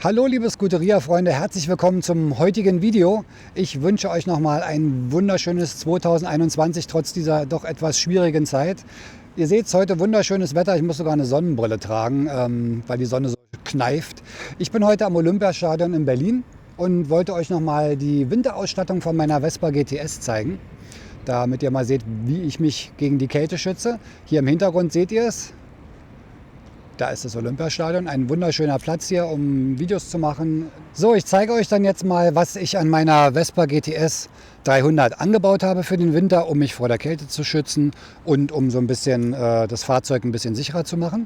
Hallo liebe Scuderia-Freunde, herzlich willkommen zum heutigen Video. Ich wünsche euch nochmal ein wunderschönes 2021, trotz dieser doch etwas schwierigen Zeit. Ihr seht es heute wunderschönes Wetter, ich muss sogar eine Sonnenbrille tragen, weil die Sonne so kneift. Ich bin heute am Olympiastadion in Berlin und wollte euch nochmal die Winterausstattung von meiner Vespa GTS zeigen, damit ihr mal seht, wie ich mich gegen die Kälte schütze. Hier im Hintergrund seht ihr es. Da ist das Olympiastadion, ein wunderschöner Platz hier, um Videos zu machen. So, ich zeige euch dann jetzt mal, was ich an meiner Vespa GTS 300 angebaut habe für den Winter, um mich vor der Kälte zu schützen und um so ein bisschen das Fahrzeug ein bisschen sicherer zu machen.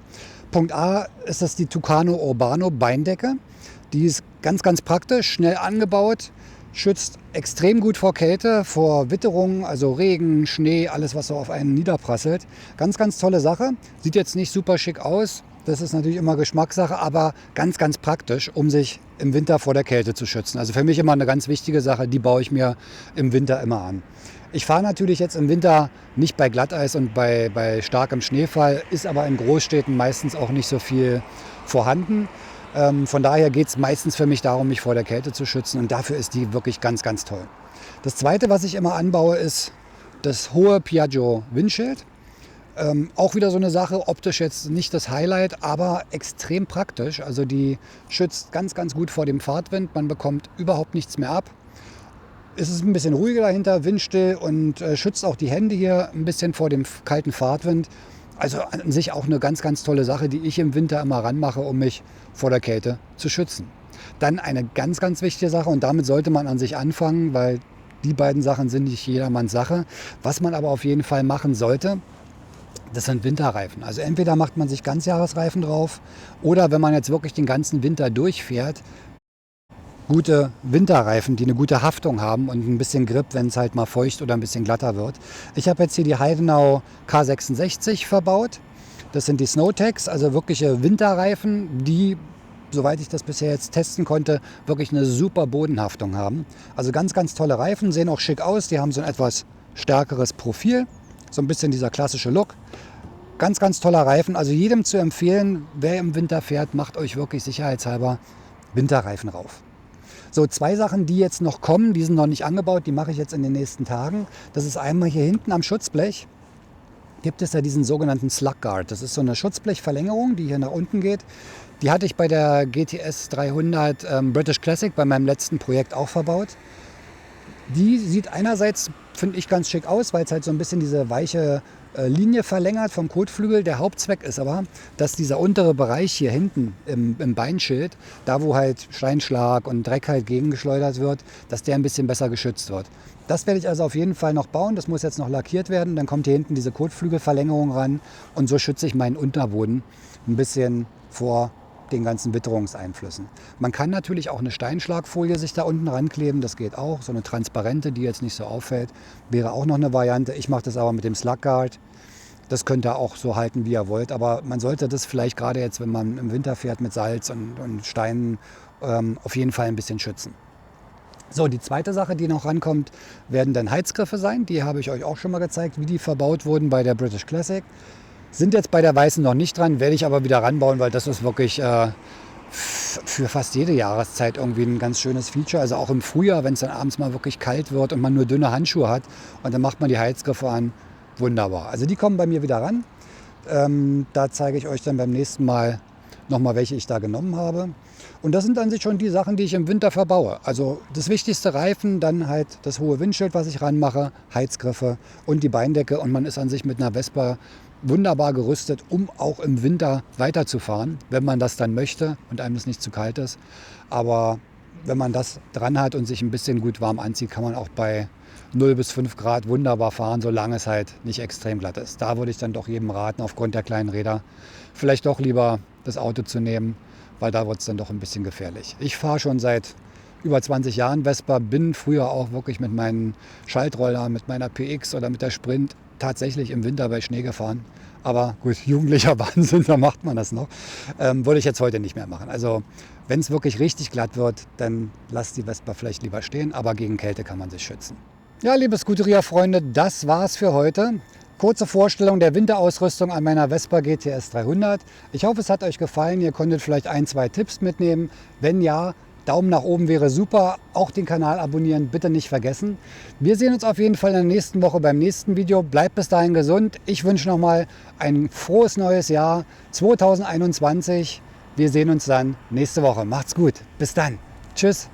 Punkt A ist das die Tucano Urbano Beindecke. Die ist ganz, ganz praktisch, schnell angebaut, schützt extrem gut vor Kälte, vor Witterung, also Regen, Schnee, alles was so auf einen niederprasselt. Ganz, ganz tolle Sache. Sieht jetzt nicht super schick aus. Das ist natürlich immer Geschmackssache, aber ganz, ganz praktisch, um sich im Winter vor der Kälte zu schützen. Also für mich immer eine ganz wichtige Sache, die baue ich mir im Winter immer an. Ich fahre natürlich jetzt im Winter nicht bei Glatteis und bei starkem Schneefall, ist aber in Großstädten meistens auch nicht so viel vorhanden. Von daher geht es meistens für mich darum, mich vor der Kälte zu schützen und dafür ist die wirklich ganz, ganz toll. Das Zweite, was ich immer anbaue, ist das hohe Piaggio Windschild. Auch wieder so eine Sache, optisch jetzt nicht das Highlight, aber extrem praktisch. Also die schützt ganz, ganz gut vor dem Fahrtwind. Man bekommt überhaupt nichts mehr ab. Es ist ein bisschen ruhiger dahinter, windstill und schützt auch die Hände hier ein bisschen vor dem kalten Fahrtwind. Also an sich auch eine ganz, ganz tolle Sache, die ich im Winter immer ranmache, um mich vor der Kälte zu schützen. Dann eine ganz, ganz wichtige Sache und damit sollte man an sich anfangen, weil die beiden Sachen sind nicht jedermanns Sache. Was man aber auf jeden Fall machen sollte, das sind Winterreifen. Also entweder macht man sich Ganzjahresreifen drauf oder wenn man jetzt wirklich den ganzen Winter durchfährt, gute Winterreifen, die eine gute Haftung haben und ein bisschen Grip, wenn es halt mal feucht oder ein bisschen glatter wird. Ich habe jetzt hier die Heidenau K66 verbaut. Das sind die Snowtex, also wirkliche Winterreifen, die, soweit ich das bisher jetzt testen konnte, wirklich eine super Bodenhaftung haben. Also ganz, ganz tolle Reifen, sehen auch schick aus. Die haben so ein etwas stärkeres Profil. So ein bisschen dieser klassische Look. Ganz, ganz toller Reifen. Also jedem zu empfehlen, wer im Winter fährt, macht euch wirklich sicherheitshalber Winterreifen rauf. So, zwei Sachen, die jetzt noch kommen, die sind noch nicht angebaut, die mache ich jetzt in den nächsten Tagen. Das ist einmal hier hinten am Schutzblech. Gibt es ja diesen sogenannten Slug Guard. Das ist so eine Schutzblechverlängerung, die hier nach unten geht. Die hatte ich bei der GTS 300 British Classic, bei meinem letzten Projekt auch verbaut. Die sieht einerseits, finde ich, ganz schick aus, weil es halt so ein bisschen diese weiche Linie verlängert vom Kotflügel. Der Hauptzweck ist aber, dass dieser untere Bereich hier hinten im Beinschild, da wo halt Steinschlag und Dreck halt gegengeschleudert wird, dass der ein bisschen besser geschützt wird. Das werde ich also auf jeden Fall noch bauen. Das muss jetzt noch lackiert werden. Dann kommt hier hinten diese Kotflügelverlängerung ran und so schütze ich meinen Unterboden ein bisschen vor den ganzen Witterungseinflüssen. Man kann natürlich auch eine Steinschlagfolie sich da unten rankleben, das geht auch. So eine transparente, die jetzt nicht so auffällt, wäre auch noch eine Variante. Ich mache das aber mit dem Slug Guard. Das könnt ihr auch so halten, wie ihr wollt. Aber man sollte das vielleicht gerade jetzt, wenn man im Winter fährt mit Salz und Steinen, auf jeden Fall ein bisschen schützen. So, die zweite Sache, die noch rankommt, werden dann Heizgriffe sein. Die habe ich euch auch schon mal gezeigt, wie die verbaut wurden bei der British Classic. Sind jetzt bei der weißen noch nicht dran, werde ich aber wieder ranbauen, weil das ist wirklich für fast jede Jahreszeit irgendwie ein ganz schönes Feature. Also auch im Frühjahr, wenn es dann abends mal wirklich kalt wird und man nur dünne Handschuhe hat und dann macht man die Heizgriffe an, wunderbar. Also die kommen bei mir wieder ran. Da zeige ich euch dann beim nächsten Mal nochmal, welche ich da genommen habe. Und das sind an sich schon die Sachen, die ich im Winter verbaue. Also das wichtigste Reifen, dann halt das hohe Windschild, was ich ranmache, Heizgriffe und die Beindecke. Und man ist an sich mit einer Vespa wunderbar gerüstet, um auch im Winter weiterzufahren, wenn man das dann möchte und einem es nicht zu kalt ist. Aber wenn man das dran hat und sich ein bisschen gut warm anzieht, kann man auch bei 0 bis 5 Grad wunderbar fahren, solange es halt nicht extrem glatt ist. Da würde ich dann doch jedem raten, aufgrund der kleinen Räder, vielleicht doch lieber das Auto zu nehmen, weil da wird es dann doch ein bisschen gefährlich. Ich fahre schon seit über 20 Jahren Vespa, bin früher auch wirklich mit meinen Schaltrollern, mit meiner PX oder mit der Sprint tatsächlich im Winter bei Schnee gefahren. Aber gut, jugendlicher Wahnsinn, da macht man das noch. Würde ich jetzt heute nicht mehr machen. Also wenn es wirklich richtig glatt wird, dann lasst die Vespa vielleicht lieber stehen, aber gegen Kälte kann man sich schützen. Ja, liebe Scuderia-Freunde, das war's für heute. Kurze Vorstellung der Winterausrüstung an meiner Vespa GTS 300. Ich hoffe, es hat euch gefallen. Ihr konntet vielleicht ein, zwei Tipps mitnehmen. Wenn ja, Daumen nach oben wäre super. Auch den Kanal abonnieren bitte nicht vergessen. Wir sehen uns auf jeden Fall in der nächsten Woche beim nächsten Video. Bleibt bis dahin gesund. Ich wünsche nochmal ein frohes neues Jahr 2021. Wir sehen uns dann nächste Woche. Macht's gut. Bis dann. Tschüss.